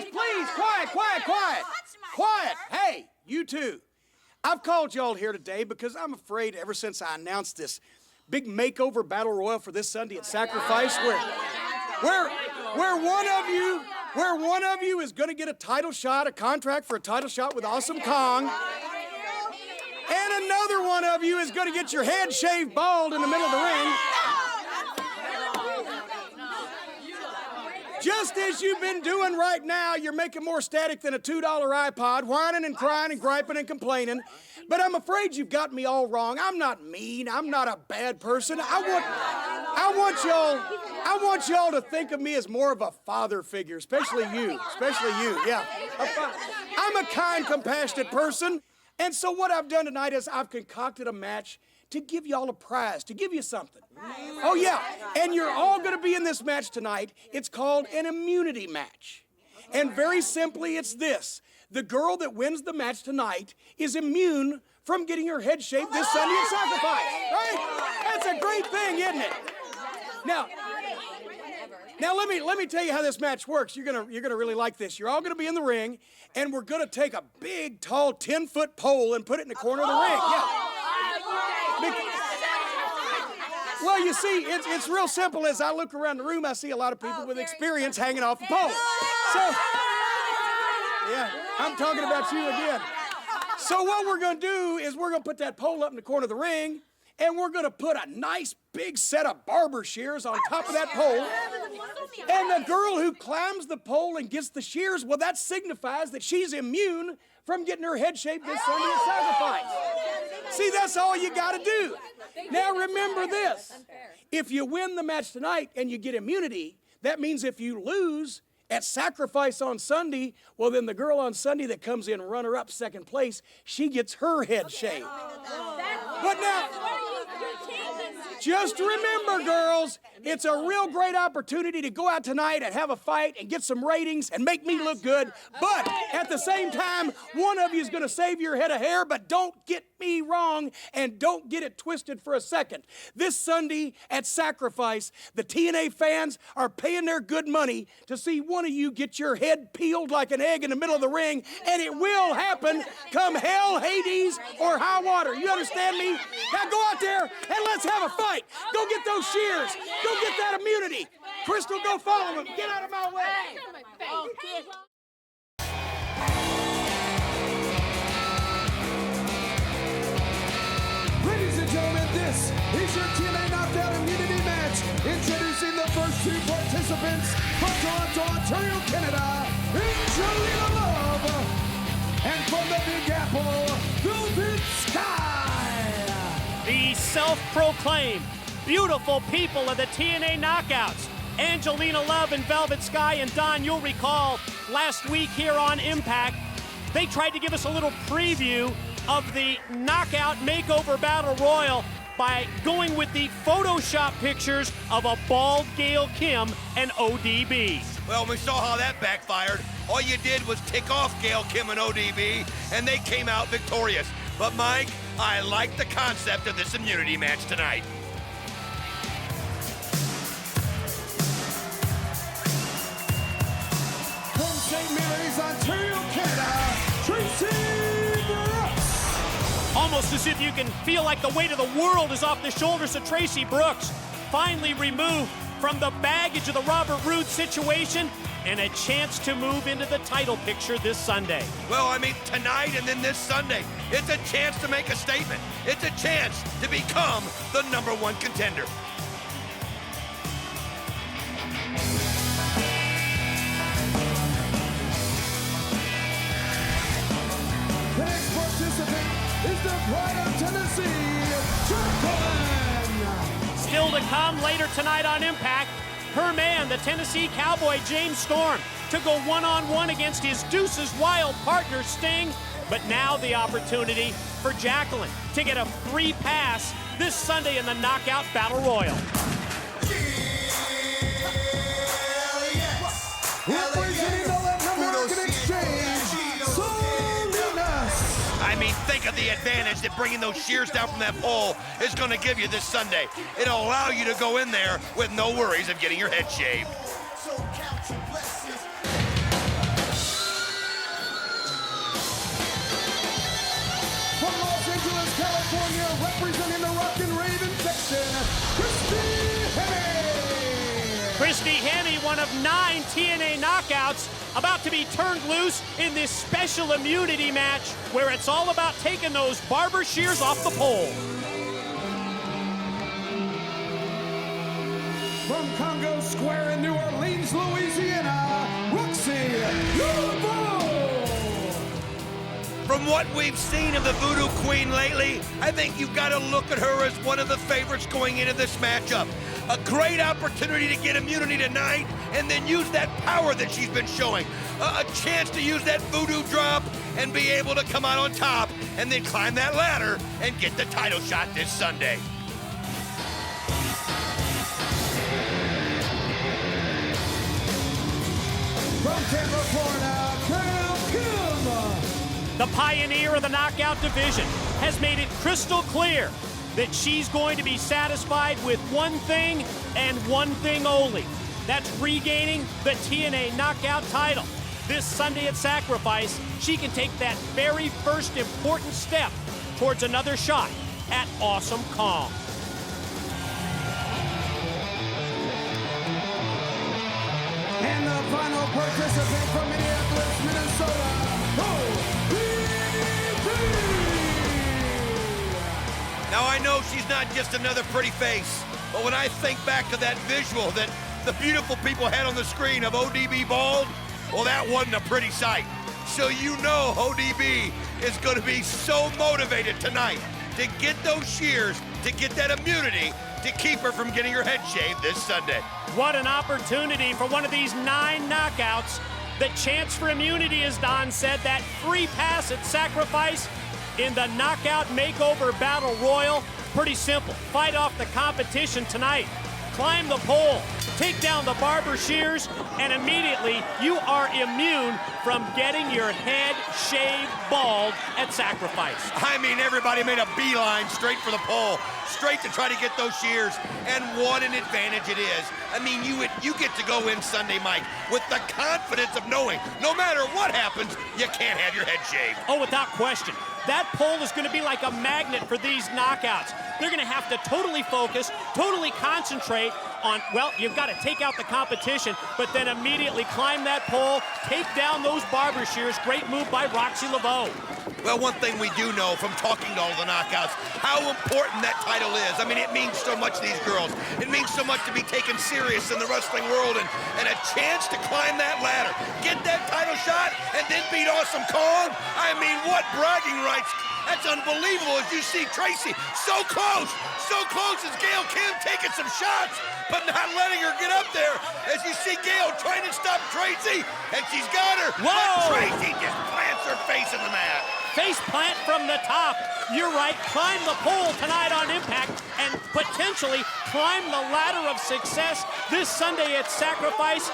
please, quiet. Quiet. Hey, you two. I've called y'all here today because I'm afraid ever since I announced this big makeover battle royal for this Sunday at Sacrifice, where one of you is going to get a contract for a title shot with Awesome Kong, and another one of you is going to get your head shaved bald in the middle of the ring. Just as you've been doing right now, you're making more static than a $2 iPod, whining and crying and griping and complaining. But I'm afraid you've got me all wrong. I'm not mean. I'm not a bad person. I want y'all to think of me as more of a father figure, especially you. Yeah. I'm a kind, compassionate person. And so what I've done tonight is I've concocted a match to give y'all a prize, to give you something. Oh, yeah, and you're all gonna be in this match tonight. It's called an immunity match. And very simply, it's this. The girl that wins the match tonight is immune from getting her head shaved this Sunday at Sacrifice, right? That's a great thing, isn't it? Now let me tell you how this match works. You're gonna really like this. You're all gonna be in the ring, and we're gonna take a big, tall, 10-foot pole and put it in the corner of the ring. Yeah. Well, you see, it's real simple. As I look around the room, I see a lot of people with experience hanging off the pole. So, yeah, I'm talking about you again. So what we're gonna do is we're gonna put that pole up in the corner of the ring, and we're gonna put a nice big set of barber shears on top of that pole. And the girl who climbs the pole and gets the shears, well, that signifies that she's immune from getting her head shaved this Sunday at Sacrifice. See, that's all you gotta do. Now remember this, if you win the match tonight and you get immunity, that means if you lose at Sacrifice on Sunday, well then the girl on Sunday that comes in runner-up second place, she gets her head shaved. But now, just remember, girls, it's a real great opportunity to go out tonight and have a fight and get some ratings and make me look good. But at the same time, one of you is going to save your head of hair, but don't get me wrong and don't get it twisted for a second. This Sunday at Sacrifice, the TNA fans are paying their good money to see one of you get your head peeled like an egg in the middle of the ring, and it will happen come hell, Hades, or high water. You understand me? Now go out there and let's have a fight. Go get those shears. Go get that immunity. Crystal, go follow him. Get out of my way. Ladies and gentlemen, this is your TNA Knockdown Immunity match. Introducing the first two participants from Toronto, Ontario, Canada, Angelina Love, and from the Big Apple, Velvet Sky. The self-proclaimed beautiful people of the TNA Knockouts, Angelina Love and Velvet Sky. And Don, you'll recall last week here on iMPACT, they tried to give us a little preview of the Knockout Makeover Battle Royal by going with the Photoshop pictures of a bald Gail Kim and ODB. Well, we saw how that backfired. All you did was tick off Gail Kim and ODB, and they came out victorious. But Mike, I like the concept of this immunity match tonight. From St. Mary's, Ontario, Canada, Tracy Brooks. Almost as if you can feel like the weight of the world is off the shoulders of Tracy Brooks, finally removed from the baggage of the Robert Roode situation, and a chance to move into the title picture this Sunday. Well, I mean, tonight and then this Sunday, it's a chance to make a statement. It's a chance to become the #1 contender. The next participant is the pride of Tennessee, Jacqueline. Still to come later tonight on iMPACT, her man, the Tennessee Cowboy, James Storm, to go one-on-one against his Deuces Wild partner, Sting. But now the opportunity for Jacqueline to get a free pass this Sunday in the Knockout Battle Royal. Representing the Latin American Exchange, Salinas. I mean, think of the advantage that bringing those shears down from that pole is going to give you this Sunday. It'll allow you to go in there with no worries of getting your head shaved. Christy Hemme, one of 9 TNA knockouts, about to be turned loose in this special immunity match where it's all about taking those barber shears off the pole. From Congo Square in New Orleans, Louisiana, Roxy Lobo. From what we've seen of the Voodoo Queen lately, I think you've got to look at her as one of the favorites going into this matchup. A great opportunity to get immunity tonight and then use that power that she's been showing. A chance to use that voodoo drop and be able to come out on top and then climb that ladder and get the title shot this Sunday. From Tampa, Florida, the pioneer of the knockout division has made it crystal clear that she's going to be satisfied with one thing and one thing only. That's regaining the TNA knockout title. This Sunday at Sacrifice, she can take that very first important step towards another shot at Awesome Kong. And the final participant from Minneapolis, Minnesota, Now I know she's not just another pretty face, but when I think back to that visual that the beautiful people had on the screen of ODB bald, well, that wasn't a pretty sight. So you know ODB is going to be so motivated tonight to get those shears, to get that immunity, to keep her from getting her head shaved this Sunday. What an opportunity for one of these 9 knockouts. The chance for immunity, as Don said, that free pass at Sacrifice in the Knockout Makeover Battle Royal. Pretty simple. Fight off the competition tonight. Climb the pole, take down the barber shears, and immediately you are immune from getting your head shaved bald at Sacrifice. I mean, everybody made a beeline straight for the pole, straight to try to get those shears, and what an advantage it is. I mean, you get to go in Sunday, Mike, with the confidence of knowing no matter what happens, you can't have your head shaved. Oh, without question. That pole is going to be like a magnet for these knockouts. They're going to have to totally focus, totally concentrate on, well, you've got to take out the competition, but then immediately climb that pole, take down those barber shears. Great move by Roxy Laveau. Well, one thing we do know from talking to all the knockouts, how important that title is. I mean, it means so much to these girls. It means so much to be taken serious in the wrestling world and a chance to climb that ladder, get that title shot, and then beat Awesome Kong. I mean, what bragging rights. That's unbelievable as you see Tracy so close as Gail Kim taking some shots, but not letting her get up there. As you see Gail trying to stop Tracy, and she's got her. Whoa! But Tracy just plants her face in the mat. Face plant from the top. You're right, climb the pole tonight on Impact and potentially climb the ladder of success this Sunday at Sacrifice.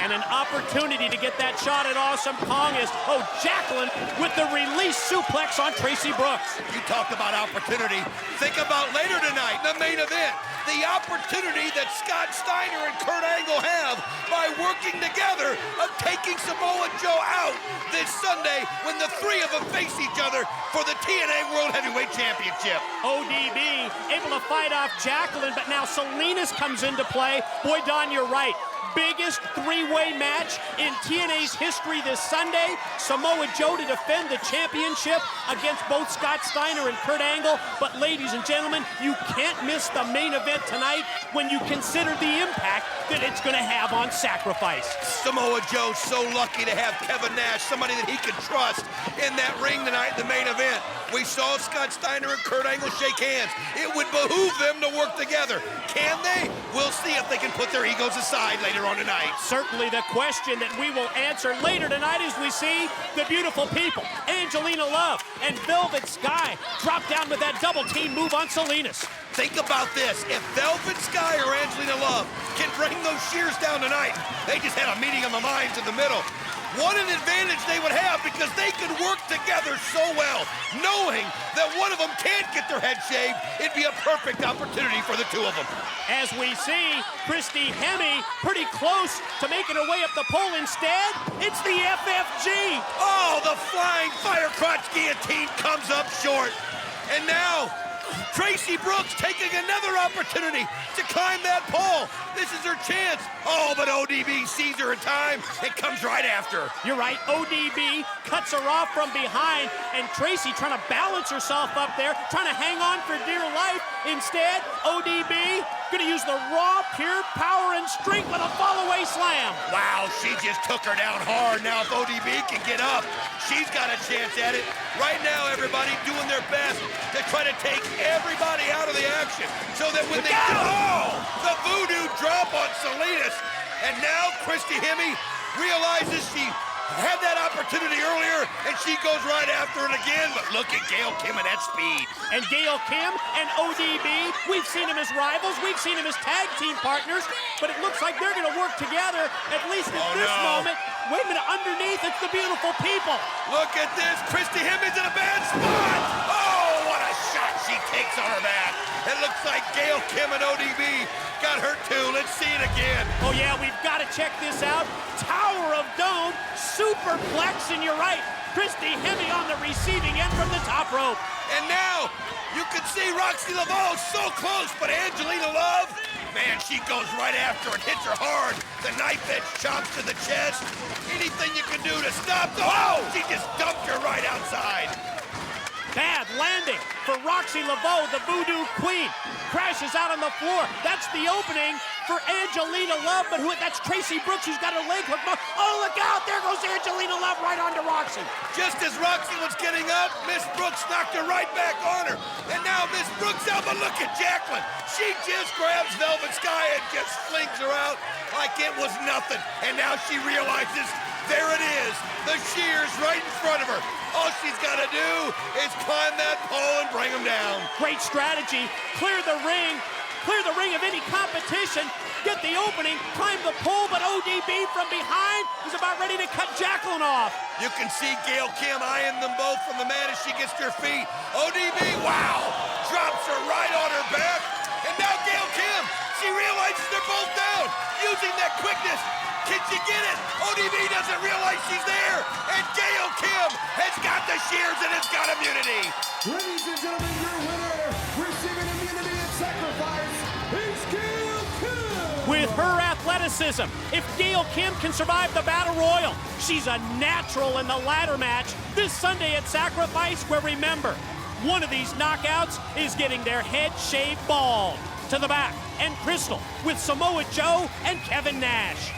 And an opportunity to get that shot at Awesome Kong is, Jacqueline with the release suplex on Tracy Brooks. You talked about opportunity. Think about later tonight, the main event. The opportunity that Scott Steiner and Kurt Angle have by working together of taking Samoa Joe out this Sunday when the 3 of them face each other for the TNA World Heavyweight Championship. ODB able to fight off Jacqueline, but now Salinas comes into play. Boy, Don, you're right. Biggest 3-way match in TNA's history this Sunday. Samoa Joe to defend the championship against both Scott Steiner and Kurt Angle. But ladies and gentlemen, you can't miss the main event tonight when you consider the impact that it's going to have on Sacrifice. Samoa Joe so lucky to have Kevin Nash, somebody that he can trust in that ring tonight in the main event. We saw Scott Steiner and Kurt Angle shake hands. It would behoove them to work together. Can they? We'll see if they can put their egos aside later on tonight. Certainly the question that we will answer later tonight as we see the beautiful people, Angelina Love and Velvet Sky, drop down with that double team move on Salinas. Think about this. If Velvet Sky or Angelina Love can bring those shears down tonight, they just had a meeting of the minds in the middle. What an advantage they would have because they could work together so well, knowing that one of them can't get their head shaved. It'd be a perfect opportunity for the 2 of them. As we see, Christy Hemme pretty close to making her way up the pole. Instead, it's the FFG. Oh, the flying fire crotch guillotine comes up short. And now, Tracy Brooks taking another opportunity to climb that pole. This is her chance. Oh, but ODB sees her in time and comes right after. You're right, ODB cuts her off from behind, and Tracy trying to balance herself up there, trying to hang on for dear life. Instead, ODB gonna use the raw, pure power and strength with a fall-away slam. Wow, she just took her down hard. Now if ODB can get up, she's got a chance at it. Right now, everybody doing their best to try to take everybody out of the action so that when they the voodoo drop on Salinas. And now Christy Hemme realizes she had that opportunity earlier, and she goes right after it again. But look at Gail Kim and that speed. And Gail Kim and ODB, we've seen them as rivals, we've seen them as tag team partners, but it looks like they're going to work together, at least at this moment. Wait a minute, underneath, it's the beautiful people. Look at this, Christy Hemme's in a bad spot. Oh, what a shot she takes on her back. It looks like Gail Kim and ODB got hurt too. Let's see it again. Oh yeah, we've got to check this out. Tower of Dome, superplex, and you're right. Christy Hemme on the receiving end from the top rope. And now, you can see Roxy Laveau so close, but Angelina Love, man, she goes right after and hits her hard. The knife edge chops to the chest. Anything you can do to stop the... Oh, she just dumped her right outside. Bad landing for Roxy Laveau, the Voodoo Queen. Crashes out on the floor. That's the opening for Angelina Love, but that's Tracy Brooks, who's got her leg hooked up. Oh, look out! There goes Angelina Love right onto Roxy. Just as Roxy was getting up, Miss Brooks knocked her right back on her. And now Miss Brooks out, but look at Jacqueline. She just grabs Velvet Sky and just flings her out like it was nothing. And now she realizes there it is, the Shears right in front of her. All she's got to do is climb that pole and bring them down. Great strategy. Clear the ring of any competition, get the opening, climb the pole, but ODB from behind is about ready to cut Jacqueline off. You can see Gail Kim eyeing them both from the mat as she gets to her feet. ODB, wow, drops her right on her back. And now Gail Kim, she realizes they're both down, using that quickness. Can she get it? ODB doesn't realize she's there. And Gail Kim has got the Shears and has got immunity. Ladies and gentlemen, your winner, receiving immunity and sacrifice, is Gail Kim. With her athleticism, if Gail Kim can survive the Battle Royal, she's a natural in the ladder match this Sunday at Sacrifice, where remember, one of these knockouts is getting their head shaved bald. To the back, and Crystal with Samoa Joe and Kevin Nash.